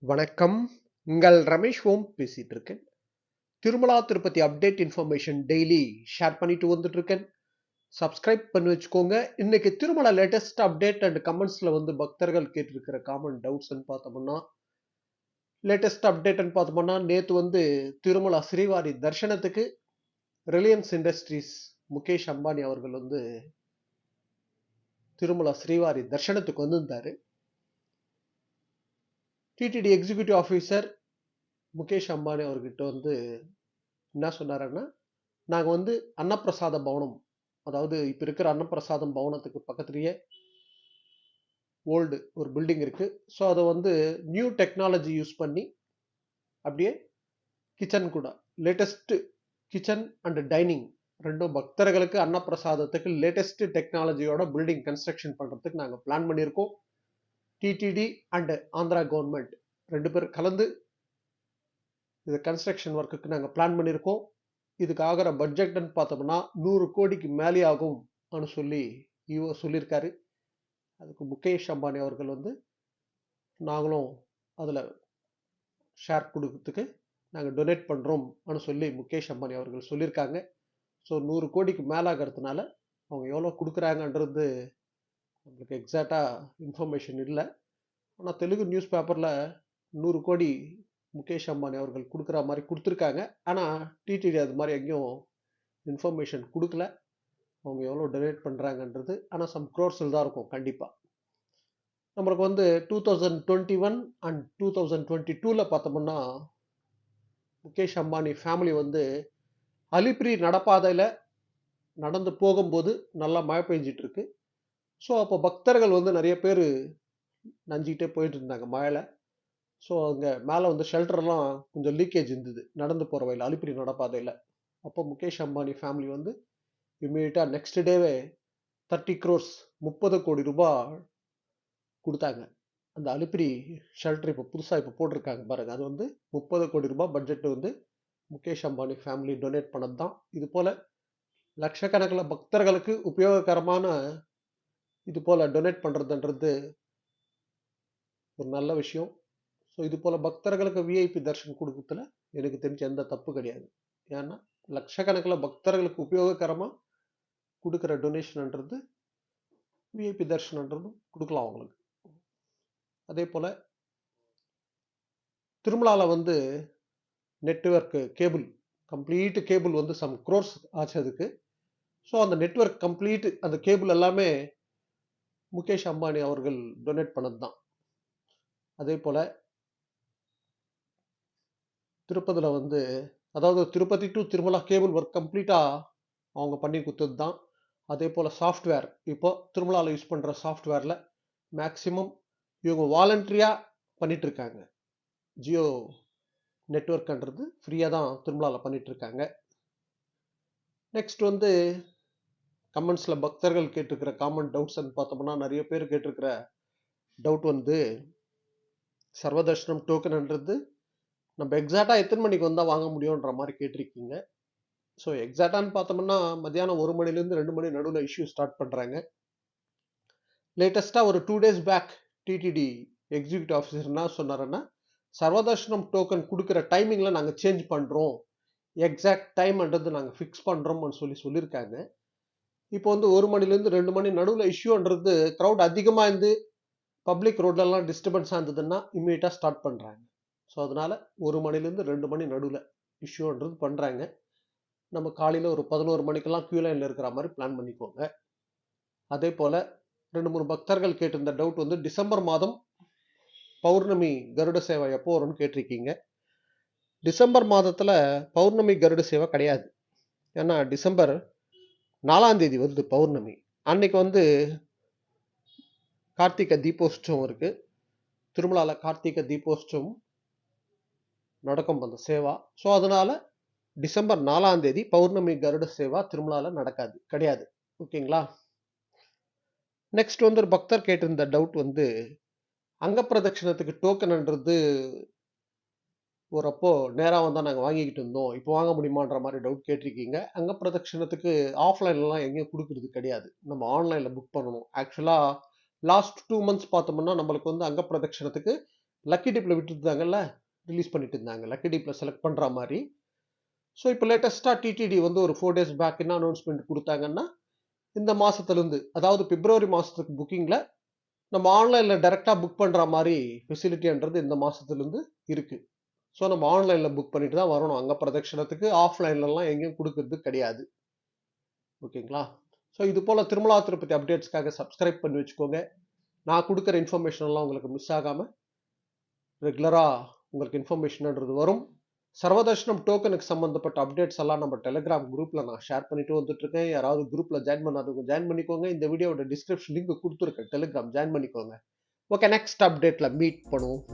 வணக்கம். உங்கள் ரமேஷ் ஓம் பேசிட்டு இருக்கேன். Tirumala Tirupati update information daily share பண்ணிட்டு வந்துட்டு இருக்கேன். சப்ஸ்கிரைப் பண்ணி வச்சுக்கோங்க. இன்னைக்கு திருமலா லேட்டஸ்ட் அப்டேட் அண்ட் கமெண்ட்ஸ்ல பக்தர்கள் கேட்டிருக்கிற காமன் டவுட்ஸ்ன்னு பார்த்தோம்னா, லேட்டஸ்ட் அப்டேட்னு பார்த்தோம்னா, நேத்து திருமலா ஸ்ரீவாரி தர்ஷனத்துக்கு ரிலையன்ஸ் இண்டஸ்ட்ரீஸ் முகேஷ் அம்பானி அவர்கள் திருமலா ஸ்ரீவாரி தர்ஷனத்துக்கு வந்திருந்தாரு. TTD executive officer Mukesh Ambani அவர்கிட்ட என்ன சொன்னாருன்னா, நாங்க அன்னப்பிரசாத பவனம், அதாவது இப்ப இருக்கிற அன்னப்பிரசாதம் பவனத்துக்கு பக்கத்துலயே ஓல்டு ஒரு பில்டிங் இருக்கு. ஸோ அதை நியூ டெக்னாலஜி யூஸ் பண்ணி அப்படியே கிச்சன் கூட லேட்டஸ்ட் கிச்சன் அண்ட் டைனிங் ரெண்டும் பக்தர்களுக்கு அன்னப்பிரசாதத்துக்கு லேட்டஸ்ட் டெக்னாலஜியோட பில்டிங் கன்ஸ்ட்ரக்ஷன் பண்றதுக்கு நாங்கள் பிளான் பண்ணியிருக்கோம். டிடிடி அண்ட் ஆந்திரா கவர்மெண்ட் ரெண்டு பேரும் கலந்து இது கன்ஸ்ட்ரக்ஷன் ஒர்க்குக்கு நாங்கள் பிளான் பண்ணியிருக்கோம். இதுக்கு ஆகிற பட்ஜெட்னு பார்த்தோம்னா 100 கோடிக்கு மேலே ஆகும்னு சொல்லி சொல்லியிருக்காரு. அதுக்கு முகேஷ் அம்பானி அவர்கள் நாங்களும் அதில் ஷேர் கொடுக்கறதுக்கு நாங்கள் டொனேட் பண்ணுறோம்னு சொல்லி முகேஷ் அம்பானி அவர்கள் சொல்லியிருக்காங்க. ஸோ 100 கோடிக்கு மேலே ஆகிறதுனால அவங்க எவ்வளோ கொடுக்குறாங்கன்றது நம்மளுக்கு எக்ஸாக்டாக இன்ஃபர்மேஷன் இல்லை. ஆனால் தெலுங்கு நியூஸ் பேப்பரில் 100 கோடி முகேஷ் அம்பானி அவர்கள் கொடுக்குற மாதிரி கொடுத்துருக்காங்க. ஆனால் டிடிடி அது மாதிரி எங்கேயும் இன்ஃபர்மேஷன் கொடுக்கல அவங்க எவ்வளோ டொனேட் பண்ணுறாங்கன்றது. ஆனால் சம் க்ரோர்ஸில் தான் இருக்கும் கண்டிப்பாக. நம்மளுக்கு 2021 அண்ட் 2022 பார்த்தோம்னா முகேஷ் அம்பானி ஃபேமிலி அலிப்பிரி நடப்பாதையில் நடந்து போகும்போது நல்லா மழை பெஞ்சிட்டு இருக்கு. ஸோ அப்போ பக்தர்கள் நிறைய பேர் நஞ்சிக்கிட்டே போயிட்டு இருந்தாங்க மழையில். ஸோ அங்கே மேலே ஷெல்டர்லாம் கொஞ்சம் லீக்கேஜ் இருந்தது நடந்து போகிற வழியில் அலிப்பிரி நடப்பாதையில். அப்போ முகேஷ் அம்பானி ஃபேமிலி இம்மீடியட்டாக நெக்ஸ்ட் டேவே 30 crores 30 கோடி ரூபாய் கொடுத்தாங்க. அந்த அலிப்பிரி ஷெல்டர் இப்போ புதுசாக இப்போ போட்டிருக்காங்க பாருங்க. அது 30 கோடி ரூபாய் budget Mukesh Ambani family donate பண்ணது தான். இது போல லட்சக்கணக்கில் பக்தர்களுக்கு உபயோககரமான இது போல டொனேட் பண்ணுறதுன்றது ஒரு நல்ல விஷயம். ஸோ இது போல பக்தர்களுக்கு விஐபி தர்ஷன் கொடுக்கறதுல எனக்கு தெரிஞ்ச எந்த தப்பு கிடையாது. ஏன்னா லட்சக்கணக்கில் பக்தர்களுக்கு உபயோககரமாக கொடுக்குற டொனேஷன்ன்றது விஐபி தர்ஷன்ன்றது கொடுக்கலாம் அவங்களுக்கு. அதே போல் திருமலாவில் network cable complete cable some crores ஆச்சு அதுக்கு. ஸோ அந்த நெட்வொர்க் கம்ப்ளீட் அந்த கேபிள் எல்லாமே முகேஷ் அம்பானி அவர்கள் டொனேட் பண்ணது தான். அதே போல் திருப்பதியில் அதாவது Tirupati to Tirumala cable work கம்ப்ளீட்டாக அவங்க பண்ணி கொடுத்தது தான். அதே போல் சாஃப்ட்வேர் இப்போ திருமலாவில் யூஸ் பண்ணுற சாஃப்ட்வேரில் மேக்சிமம் இவங்க வாலண்டரியாக பண்ணிட்டு இருக்காங்க. ஜியோ நெட்வொர்க்ன்றது ஃப்ரீயாக தான் திருமலாவில் பண்ணிட்டு இருக்காங்க. நெக்ஸ்ட் கமெண்ட்ஸில் பக்தர்கள் கேட்டிருக்கிற காமன் டவுட்ஸ்ன்னு பார்த்தோம்னா நிறைய பேர் கேட்டிருக்கிற டவுட் சர்வதர்ஷனம் டோக்கன்ன்றது நம்ம எக்ஸாக்டாக எத்தனை மணிக்கு வந்தால் வாங்க முடியுன்ற மாதிரி கேட்டிருக்கீங்க. ஸோ எக்ஸாக்டான்னு பார்த்தோம்னா மத்தியானம் 1 மணிலேருந்து 2 மணி நடுவில் இஷ்யூ ஸ்டார்ட் பண்ணுறாங்க. லேட்டஸ்ட்டாக ஒரு 2 days back TTD executive officer என்ன சொன்னாருன்னா, சர்வதர்ஷனம் டோக்கன் கொடுக்குற டைமிங்கில் நாங்கள் சேஞ்ச் பண்ணுறோம், எக்ஸாக்ட் டைம்ன்றது நாங்கள் ஃபிக்ஸ் பண்ணுறோம்னு சொல்லியிருக்காங்க. இப்போ 1 மணிலேருந்து 2 மணி நடுவில் இஷ்யூன்றது க்ரௌட் அதிகமாக இருந்து பப்ளிக் ரோட்லலாம் டிஸ்டர்பன்ஸாக இருந்ததுன்னா இம்மீடியட்டாக ஸ்டார்ட் பண்ணுறாங்க. ஸோ அதனால் 1 மணிலேருந்து 2 மணி நடுவில் இஷ்யூன்றது பண்ணுறாங்க. நம்ம காலையில் ஒரு 11 மணிக்கெல்லாம் கியூ லைனில் இருக்கிற மாதிரி பிளான் பண்ணிக்கோங்க. அதே போல் 2-3 பக்தர்கள் கேட்டிருந்த டவுட் டிசம்பர் மாதம் பௌர்ணமி கருட சேவை எப்போ வரும்னு கேட்டிருக்கீங்க. டிசம்பர் மாதத்தில் பௌர்ணமி கருட சேவை கிடையாது. ஏன்னா டிசம்பர் 4ஆம் தேதி வருது பௌர்ணமி. அன்னைக்கு கார்த்திகை தீபோற்சவம் இருக்கு. திருமலாவில் கார்த்திகை தீபோற்சவம் நடக்கும் அந்த சேவா. ஸோ அதனால டிசம்பர் 4ஆம் தேதி பௌர்ணமி கருட சேவா திருமலாவில் நடக்காது, கிடையாது. ஓகேங்களா. நெக்ஸ்ட் ஒரு பக்தர் கேட்டிருந்த டவுட் அங்க பிரதட்சணத்துக்கு டோக்கன்ன்றது ஒரு அப்போ நேராக வந்தால் நாங்கள் வாங்கிக்கிட்டு இருந்தோம், இப்போ வாங்க முடியுமான்ற மாதிரி டவுட் கேட்டிருக்கீங்க. அங்க பிரதட்சணத்துக்கு ஆஃப்லைன்லாம் எங்கேயும் கொடுக்கறது கிடையாது, நம்ம ஆன்லைனில் புக் பண்ணணும். ஆக்சுவலாக லாஸ்ட் 2 months பார்த்தோம்னா நம்மளுக்கு அங்க பிரதட்சணத்துக்கு லக்கி டிப்பில் விட்டுருந்தாங்கல்ல, ரிலீஸ் பண்ணிட்டு இருந்தாங்க. லக்கி டிப்பில் செலக்ட் பண்ணுற மாதிரி. ஸோ இப்போ லேட்டஸ்ட்டாக டிடிடி வந்து ஒரு 4 days பேக் என்ன அனௌன்ஸ்மெண்ட் கொடுத்தாங்கன்னா, இந்த மாதத்துலேருந்து, அதாவது பிப்ரவரி மாதத்துக்கு புக்கிங்கில் நம்ம ஆன்லைனில் டைரெக்டாக புக் பண்ணுற மாதிரி ஃபெசிலிட்டின்றது இந்த மாதத்துலேருந்து இருக்குது. ஸோ நம்ம ஆன்லைனில் புக் பண்ணிட்டு தான் வரணும். அங்கே பிரதட்சணத்துக்கு ஆஃப்லைன்லலாம் எங்கேயும் கொடுக்கறது கிடையாது. ஓகேங்களா? ஸோ இது போல் திருமலா திருப்பதி அப்டேட்ஸ்க்காக சப்ஸ்கிரைப் பண்ணி வச்சுக்கோங்க. நான் கொடுக்குற இன்ஃபர்மேஷன்லாம் உங்களுக்கு மிஸ் ஆகாமல் ரெகுலராக உங்களுக்கு இன்ஃபர்மேஷன்ன்றது வரும். சர்வதர்ஷனம் டோக்கனுக்கு சம்மந்தப்பட்ட அப்டேட்ஸ் எல்லாம் நம்ம டெலிகிராம் குரூப்பில் நான் ஷேர் பண்ணிட்டு வந்துட்டுருக்கேன். யாராவது குரூப்பில் ஜாயின் பண்ணாதவங்க ஜாயின் பண்ணிக்கோங்க. இந்த வீடியோட டிஸ்கிரிப்ஷன் லிங்க் கொடுத்துருக்கேன். டெலிகிராம் ஜாயின் பண்ணிக்கோங்க. ஓகே, நெக்ஸ்ட் அப்டேட்டில் மீட் பண்ணுவோம்.